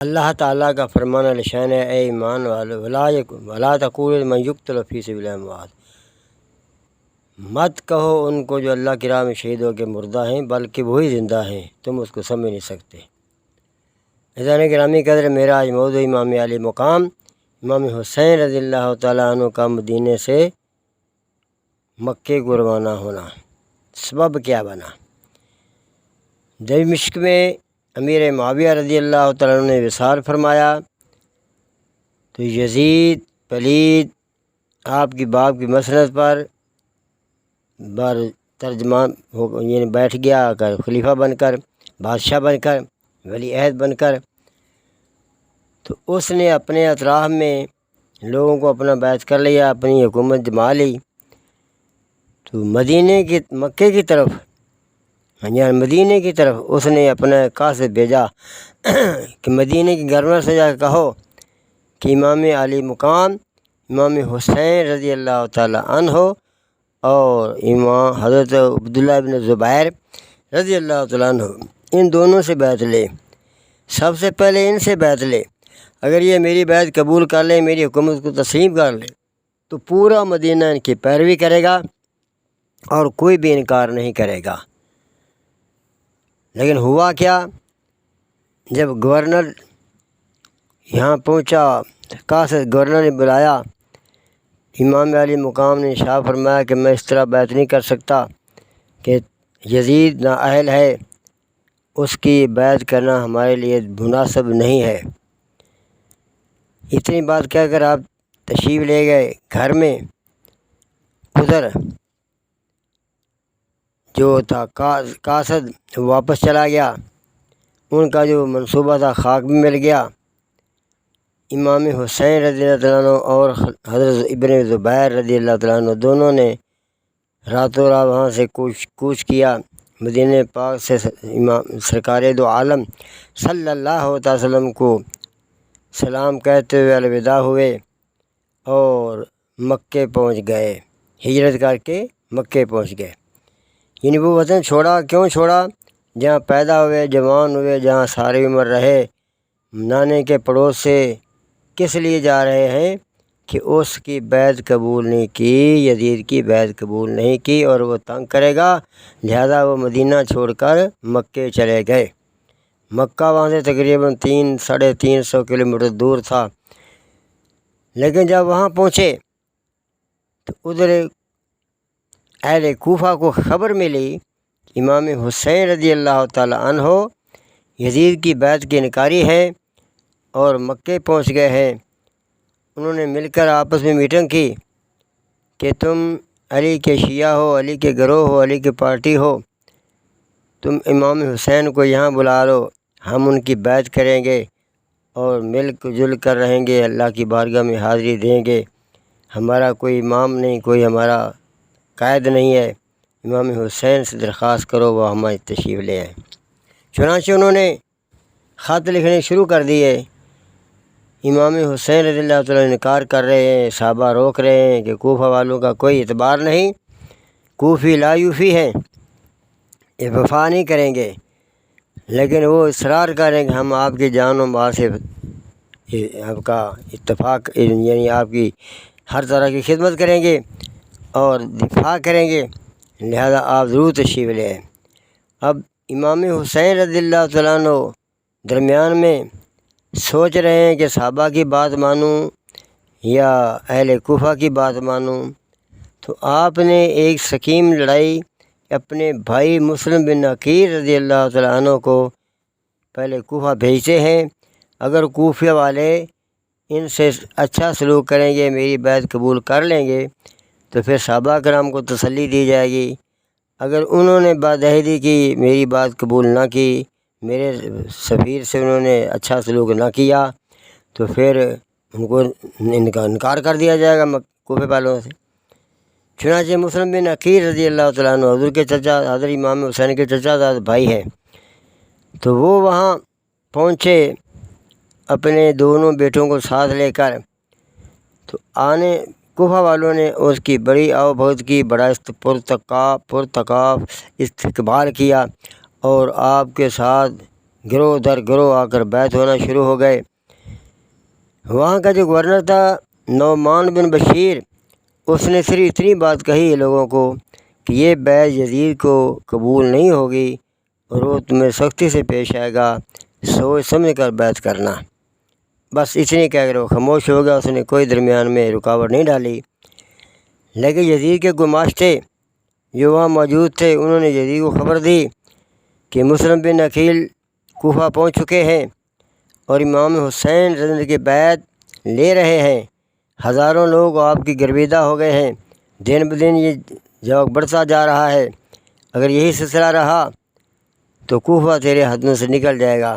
اللہ تعالیٰ کا فرمان الشان ہے، اے ایمان والو ولا تقولوا لمن یقتل فی سبیل اللہ اموات، مت کہو ان کو جو اللہ کی راہ میں شہید ہو کے مردہ ہیں، بلکہ وہی زندہ ہیں، تم اس کو سمجھ نہیں سکتے۔ عزیزان گرامی قدر، میرا آج موضوع امام علی مقام امام حسین رضی اللہ تعالیٰ عنہ کا مدینے سے مکے کو روانہ ہونا، سبب کیا بنا۔ دمشق میں امیر معاویہ رضی اللہ تعالیٰ عنہ نے وصال فرمایا تو یزید پلید آپ کی باپ کی مسند پر ترجمان یعنی بیٹھ گیا کر، خلیفہ بن کر، بادشاہ بن کر، ولی عہد بن کر، تو اس نے اپنے اطراف میں لوگوں کو اپنا بیعت کر لیا، اپنی حکومت جما لی۔ تو مکے کی طرف یعنی مدینے کی طرف اس نے اپنا قاصد بھیجا کہ مدینے کی گورنر سے جا کے کہو کہ امام علی مقام امام حسین رضی اللہ تعالیٰ عنہ اور امام حضرت عبداللہ بن زبیر رضی اللہ تعالیٰ عنہ ان دونوں سے بیعت لے، سب سے پہلے ان سے بیعت لے۔ اگر یہ میری بیعت قبول کر لیں، میری حکومت کو تسلیم کر لیں، تو پورا مدینہ ان کی پیروی کرے گا اور کوئی بھی انکار نہیں کرے گا۔ لیکن ہوا کیا، جب گورنر یہاں پہنچا، قاصد گورنر نے بلایا، امام علی مقام نے ارشاد فرمایا کہ میں اس طرح بیعت نہیں کر سکتا کہ یزید نااہل ہے، اس کی بیعت کرنا ہمارے لیے مناسب نہیں ہے۔ اتنی بات کہہ کر آپ تشریف لے گئے گھر میں۔ ادھر جو تھا قاصد واپس چلا گیا، ان کا جو منصوبہ تھا خاک بھی مل گیا۔ امام حسین رضی اللہ عنہ اور حضرت ابن زبیر رضی اللہ تعالیٰ عنہ دونوں نے راتوں رات وہاں سے کوچ کیا، مدینہ پاک سے امام سرکار دو عالم صلی اللہ علیہ وسلم کو سلام کہتے ہوئے الوداع ہوئے اور مکے پہنچ گئے، ہجرت کر کے مکے پہنچ گئے۔ یعنی وہ وطن چھوڑا، کیوں چھوڑا؟ جہاں پیدا ہوئے، جوان ہوئے، جہاں ساری عمر رہے، نانے کے پڑوس سے کس لیے جا رہے ہیں کہ اس کی بیعت قبول نہیں کی، یزید کی بیعت قبول نہیں کی اور وہ تنگ کرے گا، لہذا وہ مدینہ چھوڑ کر مکے چلے گئے۔ مکہ وہاں سے تقریباً 300-350 کلومیٹر دور تھا۔ لیکن جب وہاں پہنچے تو ادھر اہل کوفہ کو خبر ملی کہ امام حسین رضی اللہ تعالیٰ عنہ یزید کی بیعت کی انکاری ہے اور مکے پہنچ گئے ہیں۔ انہوں نے مل کر آپس میں میٹنگ کی کہ تم علی کے شیعہ ہو، علی کے گروہ ہو، علی کی پارٹی ہو، تم امام حسین کو یہاں بلا لو، ہم ان کی بیعت کریں گے اور مل جل کر رہیں گے، اللہ کی بارگاہ میں حاضری دیں گے۔ ہمارا کوئی امام نہیں، کوئی ہمارا قائد نہیں ہے، امام حسین سے درخواست کرو وہ ہماری تشریف لے آئیں۔ چنانچہ انہوں نے خط لکھنے شروع کر دیے۔ امام حسین رضی اللہ تعالیٰ انکار کر رہے ہیں، صحابہ روک رہے ہیں کہ کوفہ والوں کا کوئی اعتبار نہیں، کوفی لا یوفی ہیں، یہ وفا نہیں کریں گے، لیکن وہ اصرار کریں کہ ہم آپ کی جان و مال سے آپ کا اتفاق یعنی آپ کی ہر طرح کی خدمت کریں گے اور دفاع کریں گے، لہذا آپ ضرور تشریف لے آئیں۔ اب امام حسین رضی اللہ تعالیٰ عنہ درمیان میں سوچ رہے ہیں کہ صحابہ کی بات مانوں یا اہل کوفہ کی بات مانوں، تو آپ نے ایک سکیم لڑائی، اپنے بھائی مسلم بن عقیل رضی اللہ تعالیٰ عنہ کو پہلے کوفہ بھیجتے ہیں، اگر کوفہ والے ان سے اچھا سلوک کریں گے، میری بیعت قبول کر لیں گے، تو پھر صحابہ کرام کو تسلی دی جائے گی۔ اگر انہوں نے بدعہدی کی، میری بات قبول نہ کی، میرے سفیر سے انہوں نے اچھا سلوک نہ کیا، تو پھر ان کو انکار کر دیا جائے گا کوفہ والوں سے۔ چنانچہ مسلم بن عقیل رضی اللہ تعالیٰ عنہ حضور کے چچا، حضرت امام حسین کے چچا زاد بھائی ہیں، تو وہ وہاں پہنچے اپنے دونوں بیٹوں کو ساتھ لے کر۔ تو کوفہ والوں نے اس کی بڑی آؤ بھگت کی، بڑا پرتکاف استقبال کیا اور آپ کے ساتھ گروہ در گروہ آ کر بیعت ہونا شروع ہو گئے۔ وہاں کا جو گورنر تھا نعمان بن بشیر، اس نے صرف اتنی بات کہی لوگوں کو کہ یہ بیعت یزید کو قبول نہیں ہوگی اور وہ تمہیں سختی سے پیش آئے گا، سوچ سمجھ کر بیعت کرنا۔ بس اتنی کہہ کر وہ خاموش ہو گیا، اس نے کوئی درمیان میں رکاوٹ نہیں ڈالی۔ لیکن یزید کے گماشتے جو وہاں موجود تھے، انہوں نے یزید کو خبر دی کہ مسلم بن عقیل کوفہ پہنچ چکے ہیں اور امام حسین رضی اللہ عنہ کی بیعت لے رہے ہیں۔ ہزاروں لوگ آپ کی گرویدہ ہو گئے ہیں، دن بدن یہ ذوق بڑھتا جا رہا ہے، اگر یہی سلسلہ رہا تو کوفہ تیرے ہاتھوں سے نکل جائے گا۔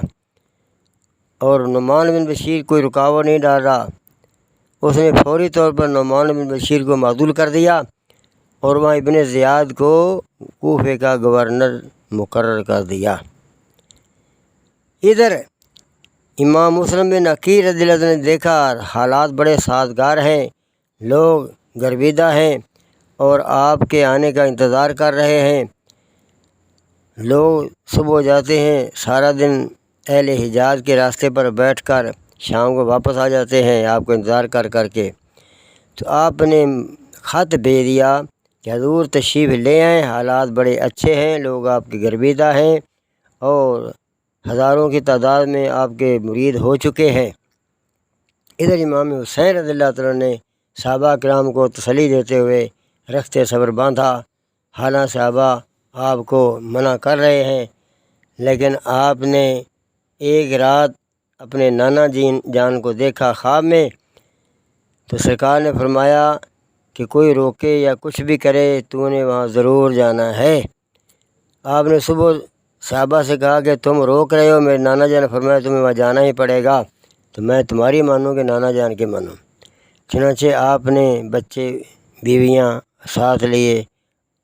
اور نعمان بن بشیر کوئی رکاوٹ نہیں ڈال رہا، اس نے فوری طور پر نعمان بن بشیر کو معزول کر دیا اور وہاں ابن زیاد کو کوفے کا گورنر مقرر کر دیا۔ ادھر امام مسلم بن عقیل رضی اللہ عنہ نے دیکھا حالات بڑے سازگار ہیں، لوگ گرویدہ ہیں اور آپ کے آنے کا انتظار کر رہے ہیں۔ لوگ صبح جاتے ہیں، سارا دن اہل حجاز کے راستے پر بیٹھ کر شام کو واپس آ جاتے ہیں آپ کو انتظار کر کر کے۔ تو آپ نے خط بھیج دیا کہ حضور تشریف لے آئیں، حالات بڑے اچھے ہیں، لوگ آپ کے گرویدہ ہیں اور ہزاروں کی تعداد میں آپ کے مرید ہو چکے ہیں۔ ادھر امام حسین رضی اللہ تعالیٰ نے صحابہ کرام کو تسلی دیتے ہوئے رخت صبر باندھا۔ حالانکہ صحابہ آپ کو منع کر رہے ہیں، لیکن آپ نے ایک رات اپنے نانا جان کو دیکھا خواب میں، تو سرکار نے فرمایا کہ کوئی روکے یا کچھ بھی کرے تو نے وہاں ضرور جانا ہے۔ آپ نے صبح صحابہ سے کہا کہ تم روک رہے ہو، میرے نانا جان نے فرمایا تمہیں وہاں جانا ہی پڑے گا، تو میں تمہاری مانوں کہ نانا جان کے مانوں۔ چنانچہ آپ نے بچے بیویاں ساتھ لیے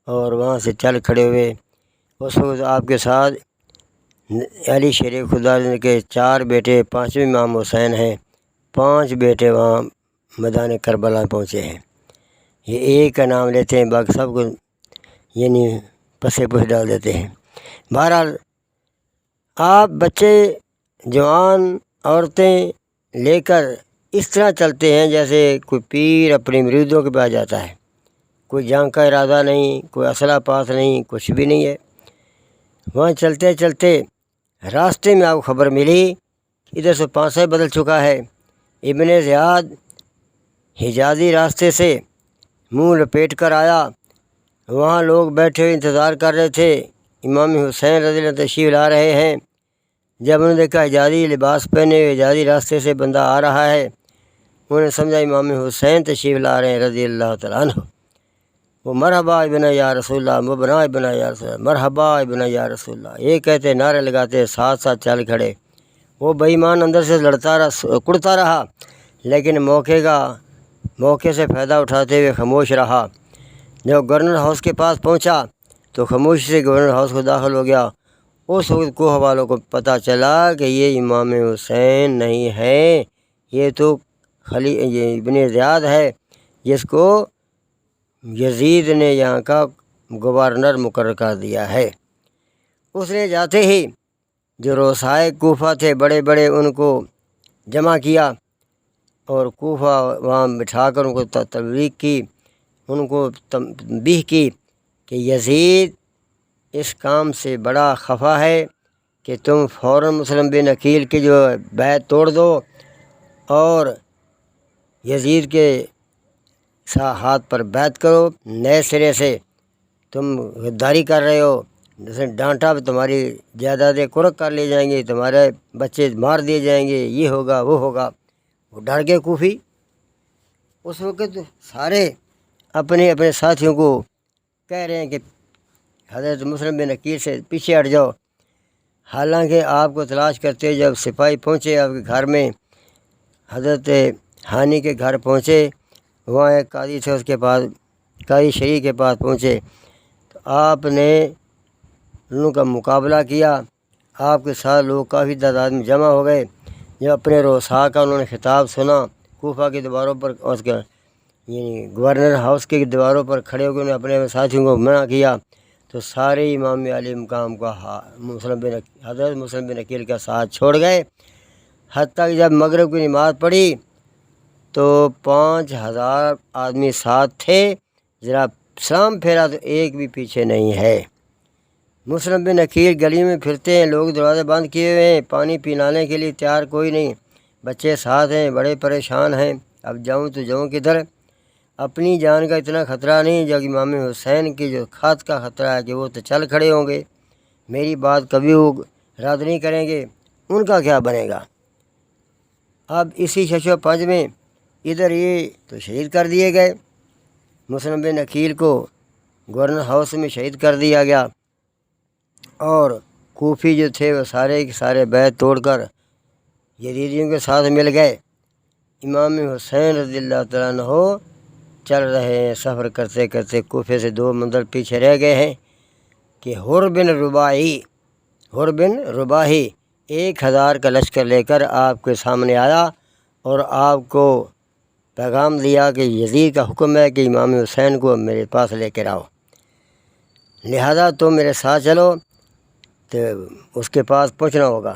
اور وہاں سے چل کھڑے ہوئے۔ اس وقت آپ کے ساتھ علی شیر خدا کے 4 بیٹے، 5ویں امام حسین ہیں، 5 بیٹے وہاں میدان کربلا پہنچے ہیں۔ یہ ایک کا نام لیتے ہیں، باقی سب کو یعنی پسے پس ڈال دیتے ہیں۔ بہرحال آپ بچے، جوان، عورتیں لے کر اس طرح چلتے ہیں جیسے کوئی پیر اپنے مریدوں کے پاس جاتا ہے، کوئی جنگ کا ارادہ نہیں، کوئی اسلحہ پاس نہیں، کچھ بھی نہیں ہے۔ وہاں چلتے چلتے راستے میں آپ کو خبر ملی، ادھر سے پانسہ بدل چکا ہے۔ ابن زیاد حجازی راستے سے منہ لپیٹ کر آیا، وہاں لوگ بیٹھے ہوئے انتظار کر رہے تھے، امام حسین رضی اللہ عنہ تشریف لا رہے ہیں۔ جب انہوں نے دیکھا حجازی لباس پہنے ہوئے حجازی راستے سے بندہ آ رہا ہے، انہوں نے سمجھا امام حسین تشریف لا رہے ہیں رضی اللہ تعالیٰ عنہ۔ وہ مرحبا ابن یا رسول اللہ، مبنا ابن یا رسول اللہ، مرحبا ابن یا رسول اللہ، یہ کہتے نعرے لگاتے ساتھ ساتھ چل کھڑے۔ وہ بے ایمان اندر سے لڑتا رہا، کڑتا رہا، لیکن موقع سے فائدہ اٹھاتے ہوئے خاموش رہا۔ جب گورنر ہاؤس کے پاس پہنچا تو خاموشی سے گورنر ہاؤس کو داخل ہو گیا۔ اس وقت کوہ والوں کو پتہ چلا کہ یہ امام حسین نہیں ہے، یہ تو یہ ابن زیاد ہے جس کو یزید نے یہاں کا گورنر مقرر کر دیا ہے۔ اس نے جاتے ہی جو روسائے کوفہ تھے بڑے بڑے، ان کو جمع کیا اور کوفہ وہاں بٹھا کر ان کو تبلیغ کی، ان کو تنبیہ کی کہ یزید اس کام سے بڑا خفا ہے کہ تم فوراً مسلم بن عقیل کی جو بیعت توڑ دو اور یزید کے ہاتھ پر بیعت کرو، نئے سرے سے تم غداری کر رہے ہو، جیسے ڈانٹا تمہاری جائیدادیں قرق کر لی جائیں گی، تمہارے بچے مار دیے جائیں گے، یہ ہوگا وہ ہوگا۔ وہ ڈر گئے کوفی۔ اس وقت سارے اپنے اپنے ساتھیوں کو کہہ رہے ہیں کہ حضرت مسلم بن عقیل سے پیچھے ہٹ جاؤ۔ حالانکہ آپ کو تلاش کرتے جب سپاہی پہنچے آپ کے گھر میں، حضرت ہانی کے گھر پہنچے، وہاں ایک قاضی تھے، اس کے پاس قاضی شریع کے پاس پہنچے تو آپ نے ان کا مقابلہ کیا۔ آپ کے ساتھ لوگ کافی تعداد میں جمع ہو گئے۔ جب اپنے روسا کا انہوں نے خطاب سنا، کوفہ کی دیواروں پر، اس کا یعنی گورنر ہاؤس کی دیواروں پر کھڑے ہو کے انہوں نے اپنے ساتھیوں کو منع کیا، تو تو سارے امام علی مقام کا حضرت مسلم بن عقیل کا ساتھ چھوڑ گئے، حتیٰ کہ جب مغرب کی نماز پڑھی تو 5000 آدمی ساتھ تھے، ذرا سلام پھیرا تو ایک بھی پیچھے نہیں ہے۔ مسلم بن عقیل گلی میں پھرتے ہیں، لوگ دروازے بند کیے ہوئے ہیں، پانی پلانے کے لیے تیار کوئی نہیں، بچے ساتھ ہیں، بڑے پریشان ہیں، اب جاؤں تو جاؤں کدھر؟ اپنی جان کا اتنا خطرہ نہیں جو امام حسین کی جو خط کا خطرہ ہے کہ وہ تو چل کھڑے ہوں گے، میری بات کبھی وہ رد نہیں کریں گے، ان کا کیا بنے گا؟ اب اسی شش و پنج میں ادھر یہ تو شہید کر دیے گئے، مسلم بن عقیل کو گورنر ہاؤس میں شہید کر دیا گیا، اور کوفی جو تھے وہ سارے کے سارے بیت توڑ کر یزیدیوں کے ساتھ مل گئے۔ امام حسین رضی اللہ تعالیٰ عنہ چل رہے ہیں، سفر کرتے کرتے کوفے سے 2 منزل پیچھے رہ گئے ہیں کہ حر بن رباحی 1000 کا لشکر لے کر آپ کے سامنے آیا اور آپ کو پیغام دیا کہ یزید کا حکم ہے کہ امام حسین کو میرے پاس لے کر آؤ، لہذا تم میرے ساتھ چلو، تو اس کے پاس پہنچنا ہوگا۔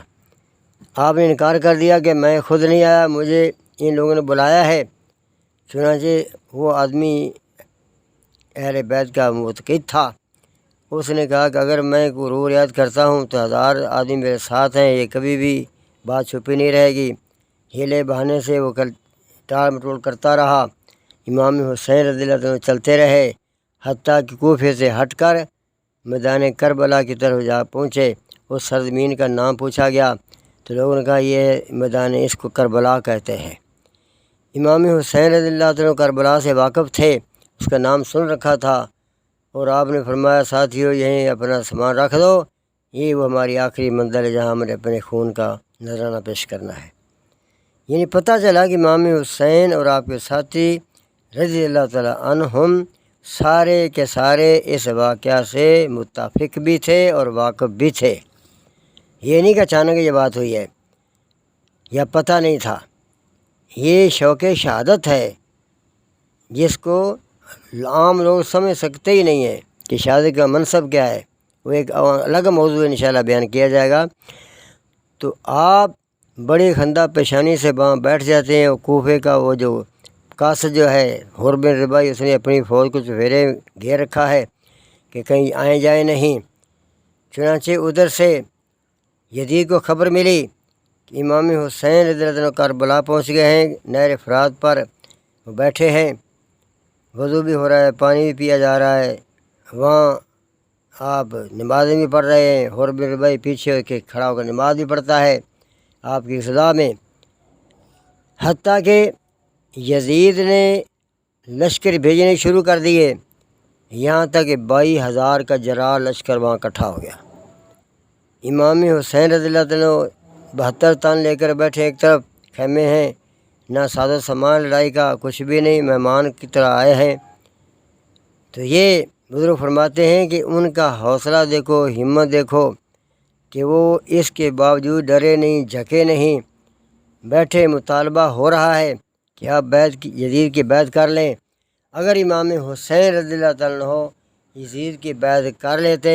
آپ نے انکار کر دیا کہ میں خود نہیں آیا، مجھے ان لوگوں نے بلایا ہے۔ چنانچہ وہ آدمی اہل بیت کا معتقد تھا، اس نے کہا کہ اگر میں کو رو رعایت کرتا ہوں تو 1000 آدمی میرے ساتھ ہیں، یہ کبھی بھی بات چھپی نہیں رہے گی۔ ہیلے بہانے سے وہ ٹال مٹول کرتا رہا۔ امام حسین رضی اللہ عنہ چلتے رہے، حتیٰ کہ کوفے سے ہٹ کر میدان کربلا کی طرف جا پہنچے۔ اس سرزمین کا نام پوچھا گیا تو لوگوں نے کہا یہ میدان اس کو کربلا کہتے ہیں۔ امام حسین رضی اللہ عنہ کربلا سے واقف تھے، اس کا نام سن رکھا تھا، اور آپ نے فرمایا ساتھیو یہیں اپنا سامان رکھ دو، یہ وہ ہماری آخری منزل ہے جہاں ہمیں اپنے خون کا نذرانہ پیش کرنا ہے۔ یعنی پتہ چلا کہ امام حسین اور آپ کے ساتھی رضی اللہ تعالیٰ عنہم سارے کے سارے اس واقعہ سے متفق بھی تھے اور واقف بھی تھے، یہ نہیں کہ اچانک یہ بات ہوئی ہے یا پتہ نہیں تھا، یہ شوق شہادت ہے جس کو عام لوگ سمجھ سکتے ہی نہیں ہیں کہ شہادت کا منصب کیا ہے، وہ ایک الگ موضوع انشاءاللہ بیان کیا جائے گا۔ تو آپ بڑی خندہ پیشانی سے وہاں بیٹھ جاتے ہیں، اور کوفے کا وہ جو قاصد جو ہے حر بن رباحی، اس نے اپنی فوج کو چفیرے گھیر رکھا ہے کہ کہیں آئیں جائیں نہیں۔ چنانچہ ادھر سے یزید کو خبر ملی کہ امام حسین رضی اللہ عنہ کربلا پہنچ گئے ہیں، نہر فرات پر وہ بیٹھے ہیں، وضو بھی ہو رہا ہے، پانی بھی پیا جا رہا ہے، وہاں آپ نمازیں بھی پڑھ رہے ہیں، حر بن رباحی پیچھے ہو کے کھڑا ہو کر نماز بھی پڑھتا ہے آپ کی صدا میں۔ حتیٰ کہ یزید نے لشکر بھیجنے شروع کر دیے، یہاں تک کہ 22,000 کا جرار لشکر وہاں اکٹھا ہو گیا۔ امام حسین رضی اللہ عنہ 72 تن لے کر بیٹھے، ایک طرف خیمے ہیں، نہ ساز و سامان لڑائی کا کچھ بھی نہیں، مہمان کی طرح آئے ہیں۔ تو یہ بزرگ فرماتے ہیں کہ ان کا حوصلہ دیکھو، ہمت دیکھو کہ وہ اس کے باوجود ڈرے نہیں، جھکے نہیں، بیٹھے، مطالبہ ہو رہا ہے کہ آپ یزید کی بیعت کر لیں۔ اگر امام حسین رضی اللہ تعالیٰ عنہ یزید کی بیعت کر لیتے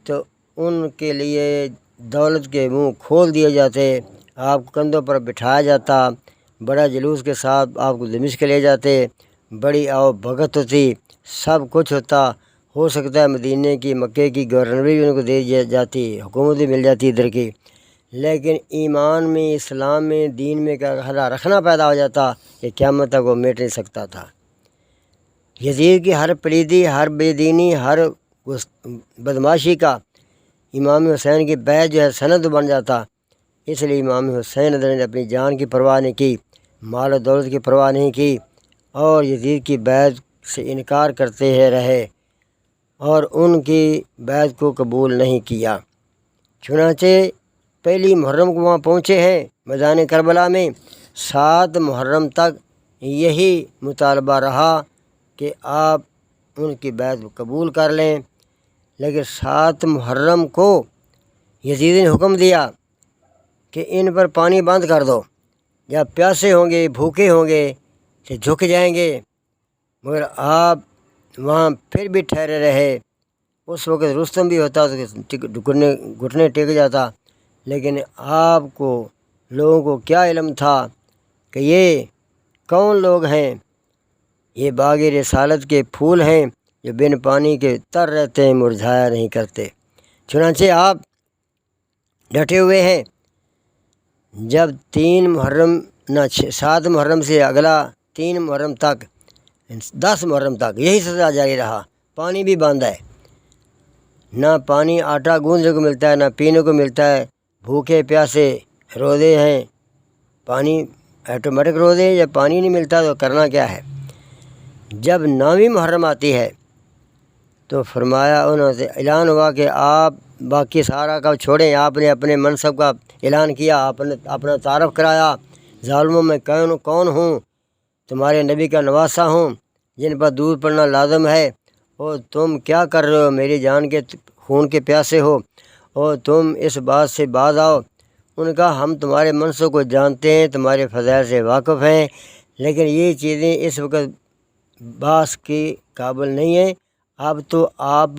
تو ان کے لیے دولت کے منہ کھول دیے جاتے، آپ کو کندھوں پر بٹھایا جاتا، بڑا جلوس کے ساتھ آپ کو دمشق لے جاتے، بڑی آؤ بھگت ہوتی، سب کچھ ہوتا، ہو سکتا ہے مدینے کی مکے کی گورنری بھی ان کو دے جاتی، حکومت بھی مل جاتی ادھر کی، لیکن ایمان میں، اسلام میں، دین میں کا رکھنا پیدا ہو جاتا کہ قیامت تک وہ مٹ نہیں سکتا تھا۔ یزید کی ہر پلیدی، ہر بے دینی، ہر بدماشی کا امام حسین کی بیعت جو ہے سند بن جاتا۔ اس لیے امام حسین نے اپنی جان کی پرواہ نہیں کی، مال و دولت کی پرواہ نہیں کی، اور یزید کی بیعت سے انکار کرتے رہے اور ان کی بیعت کو قبول نہیں کیا۔ چنانچہ پہلی محرم کو وہاں پہنچے ہیں میدان کربلا میں، 7 محرم تک یہی مطالبہ رہا کہ آپ ان کی بیعت قبول کر لیں، لیکن 7 محرم کو یزید نے حکم دیا کہ ان پر پانی بند کر دو، یا پیاسے ہوں گے، بھوکے ہوں گے کہ جھک جائیں گے، مگر آپ وہاں پھر بھی ٹھہرے رہے۔ اس وقت رستم بھی ہوتا تو گھٹنے ٹیک جاتا، لیکن آپ کو لوگوں کو کیا علم تھا کہ یہ کون لوگ ہیں؟ یہ باغ رسالت کے پھول ہیں جو بن پانی کے تر رہتے ہیں، مرجھایا نہیں کرتے۔ چنانچہ آپ ڈٹے ہوئے ہیں۔ جب 3 محرم 7 محرم سے اگلا 3 محرم تک 10 محرم تک یہی سزا جاری رہا، پانی بھی باندھا ہے، نہ پانی آٹا گوندنے کو ملتا ہے، نہ پینے کو ملتا ہے، بھوکے پیاسے روزے ہیں، پانی آٹومیٹک روزے ہیں، جب پانی نہیں ملتا تو کرنا کیا ہے؟ جب 9ویں محرم آتی ہے تو فرمایا، انہوں سے اعلان ہوا کہ آپ باقی سارا کا چھوڑیں، آپ نے اپنے منصب کا اعلان کیا، آپ نے اپنا تعارف کرایا، ظالموں میں کون ہوں؟ تمہارے نبی کا نواسا ہوں جن پر دودھ پڑنا لازم ہے، اور تم کیا کر رہے ہو؟ میری جان کے خون کے پیاسے ہو، اور تم اس بات سے باز آؤ۔ ان کا ہم تمہارے منصب کو جانتے ہیں، تمہارے فضائل سے واقف ہیں، لیکن یہ چیزیں اس وقت باس کے قابل نہیں ہیں۔ اب تو آپ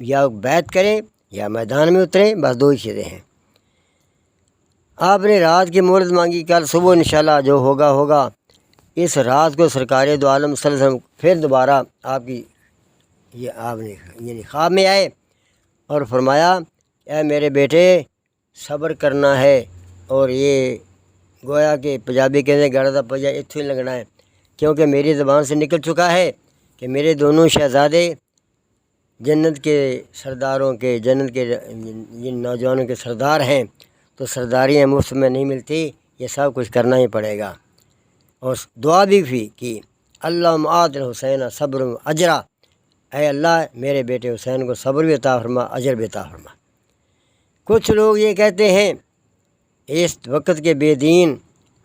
یا بیعت کریں یا میدان میں اتریں، بس 2 ہی چیزیں ہیں۔ آپ نے رات کی مہلت مانگی، کل صبح انشاءاللہ جو ہوگا۔ اس رات کو سرکار دو عالم صلی اللہ علیہ وسلم پھر دوبارہ آپ نے یعنی خواب میں آئے اور فرمایا، اے میرے بیٹے صبر کرنا ہے، اور یہ گویا کہ پنجابی کہتے ہیں گڑ دا پجا اتھوں ہی لگنا ہے، کیونکہ میری زبان سے نکل چکا ہے کہ میرے دونوں شہزادے جنت کے سرداروں کے، جنت کے جن نوجوانوں کے سردار ہیں، تو سرداریاں مفت میں نہیں ملتی، یہ سب کچھ کرنا ہی پڑے گا۔ اور دعا بھی کی، اللہم آت الحسین صبر اجرا، اے اللہ میرے بیٹے حسین کو صبر بھی عطا فرما، اجر بھی عطا فرما۔ کچھ لوگ یہ کہتے ہیں، اس وقت کے بے دین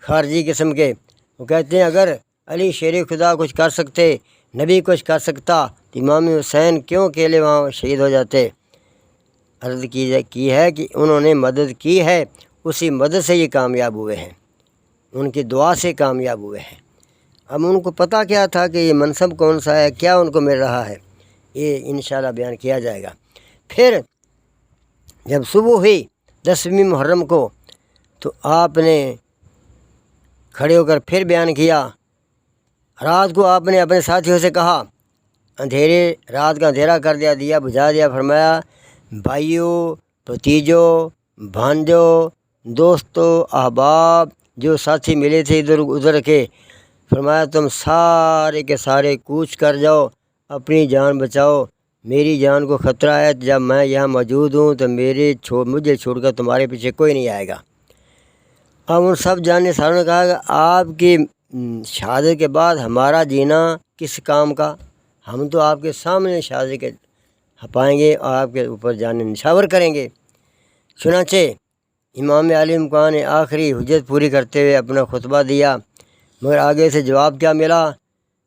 خارجی قسم کے، وہ کہتے ہیں اگر علی شیر خدا کچھ کر سکتے، نبی کچھ کر سکتا، تو امام حسین کیوں اکیلے وہاں شہید ہو جاتے؟ عرض کی ہے کہ انہوں نے مدد کی ہے، اسی مدد سے یہ کامیاب ہوئے ہیں، ان کی دعا سے کامیاب ہوئے ہیں۔ اب ان کو پتہ کیا تھا کہ یہ منصب کون سا ہے، کیا ان کو مل رہا ہے، یہ انشاءاللہ بیان کیا جائے گا۔ پھر جب صبح ہوئی 10ویں محرم کو تو آپ نے کھڑے ہو کر پھر بیان کیا۔ رات کو آپ نے اپنے ساتھیوں سے کہا، رات کا اندھیرا کر دیا بجھا دیا، فرمایا بھائیوں، بھتیجوں، بھانجوں، دوستوں، احباب جو ساتھی ملے تھے ادھر ادھر کے، فرمایا تم سارے کے سارے کوچ کر جاؤ، اپنی جان بچاؤ، میری جان کو خطرہ ہے، جب میں یہاں موجود ہوں تو مجھے چھوڑ کر تمہارے پیچھے کوئی نہیں آئے گا۔ اب ان سب جاننے ساروں نے کہا کہ آپ کی شہادت کے بعد ہمارا جینا کس کام کا؟ ہم تو آپ کے سامنے شہادت کے پائیں گے اور آپ کے اوپر جانے نشاور کریں گے۔ چنانچہ امام علی مقام نے آخری حجت پوری کرتے ہوئے اپنا خطبہ دیا، مگر آگے سے جواب کیا ملا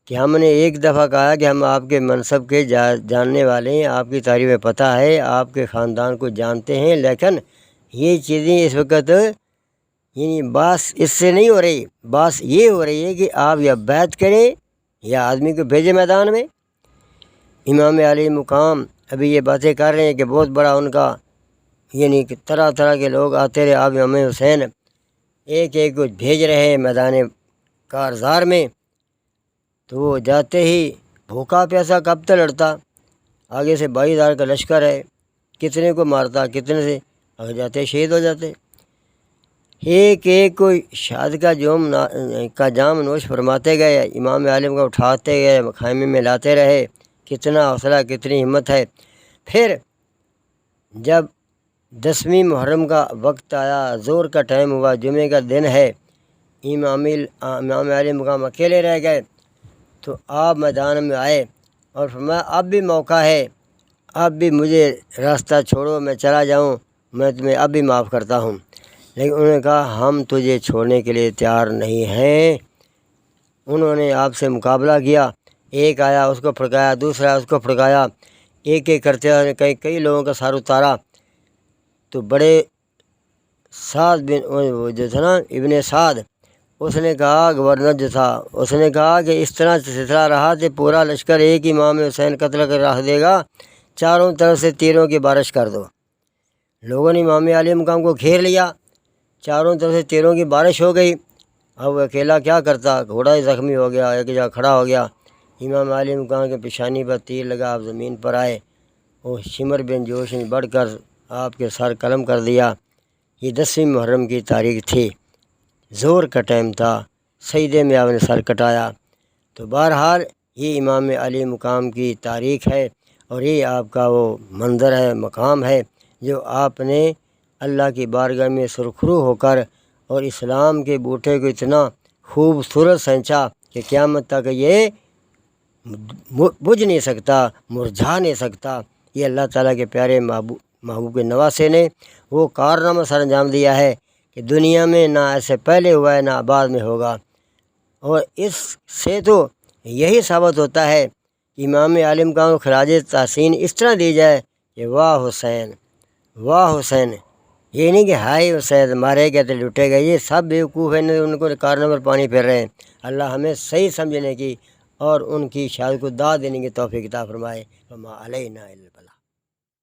کہ ہم نے ایک دفعہ کہا کہ ہم آپ کے منصب کے جاننے والے ہیں، آپ کی تعریف پتہ ہے، آپ کے خاندان کو جانتے ہیں، لیکن یہ چیزیں اس وقت یعنی بات اس سے نہیں ہو رہی، بات یہ ہو رہی ہے کہ آپ یا بیعت کریں یا آدمی کو بھیجے میدان میں۔ امام علی مقام ابھی یہ باتیں کر رہے ہیں کہ بہت بڑا ان کا یعنی کہ طرح طرح کے لوگ آتے رہے، آپ امام حسین ایک ایک کو بھیج رہے ہیں میدان کارزار میں، تو وہ جاتے ہی بھوکا پیاسا کب تک لڑتا، آگے سے 22,000 کا لشکر ہے، کتنے کو مارتا، کتنے سے اگر جاتے شہید ہو جاتے۔ ایک ایک کو شہادت کا جام نوش فرماتے گئے، امام عالم کو اٹھاتے گئے، خیمے میں لاتے رہے، کتنا حوصلہ کتنی ہمت ہے۔ پھر جب 10ویں محرم کا وقت آیا، زور کا ٹائم ہوا، جمعے کا دن ہے، امام علی مقام اکیلے رہ گئے، تو آپ میدان میں آئے اور فرمایا اب بھی موقع ہے، اب بھی مجھے راستہ چھوڑو، میں چلا جاؤں، میں تمہیں اب بھی معاف کرتا ہوں۔ لیکن انہوں نے کہا ہم تجھے چھوڑنے کے لیے تیار نہیں ہیں۔ انہوں نے آپ سے مقابلہ کیا، ایک آیا اس کو پھڑکایا، دوسرا اس کو پھڑکایا، ایک ایک کرتے ہوئے کئی لوگوں کا سار اتارا، تو بڑے سعد جو تھا نا ابن سعد، اس نے کہا گورنر جو تھا، اس نے کہا کہ اس طرح سلسلہ رہا تو پورا لشکر ایک امام حسین قتل کر رکھ دے گا، چاروں طرف سے تیروں کی بارش کر دو۔ لوگوں نے امام عالی مقام کو گھیر لیا، چاروں طرف سے تیروں کی بارش ہو گئی۔ اب وہ اکیلا کیا کرتا، گھوڑا ہی زخمی ہو گیا، ایک جگہ کھڑا ہو گیا۔ امام عالی مقام کے پیشانی پر تیر لگا، آپ زمین پر آئے، وہ شمر بن جوش نے بڑھ کر آپ کے سر قلم کر دیا۔ یہ 10ویں محرم کی تاریخ تھی، زور کا ٹائم تھا، سجدے میں آپ نے سر کٹایا۔ تو بہرحال یہ امام علی مقام کی تاریخ ہے، اور یہ آپ کا وہ منظر ہے، مقام ہے، جو آپ نے اللہ کی بارگاہ میں سرخرو ہو کر اور اسلام کے بوٹے کو اتنا خوبصورت سینچا کہ قیامت تک یہ بجھ نہیں سکتا، مرجھا نہیں سکتا۔ یہ اللہ تعالیٰ کے پیارے محبوب کے نواسے نے وہ کارنامہ سر انجام دیا ہے کہ دنیا میں نہ ایسے پہلے ہوا ہے، نہ بعد میں ہوگا۔ اور اس سے تو یہی ثابت ہوتا ہے کہ امام عالی مقام کو خراج تحسین اس طرح دی جائے کہ واہ حسین، واہ حسین، یہ نہیں کہ ہائے حسین مارے گئے تو لٹے گئے، یہ سب بیوقوف ہیں، ان کو کارنامے پر پانی پھیر رہے ہیں۔ اللہ ہمیں صحیح سمجھنے کی اور ان کی شہادت کو داد دینے کی توفیق عطا فرمائے۔ وما علینا الا البلاغ۔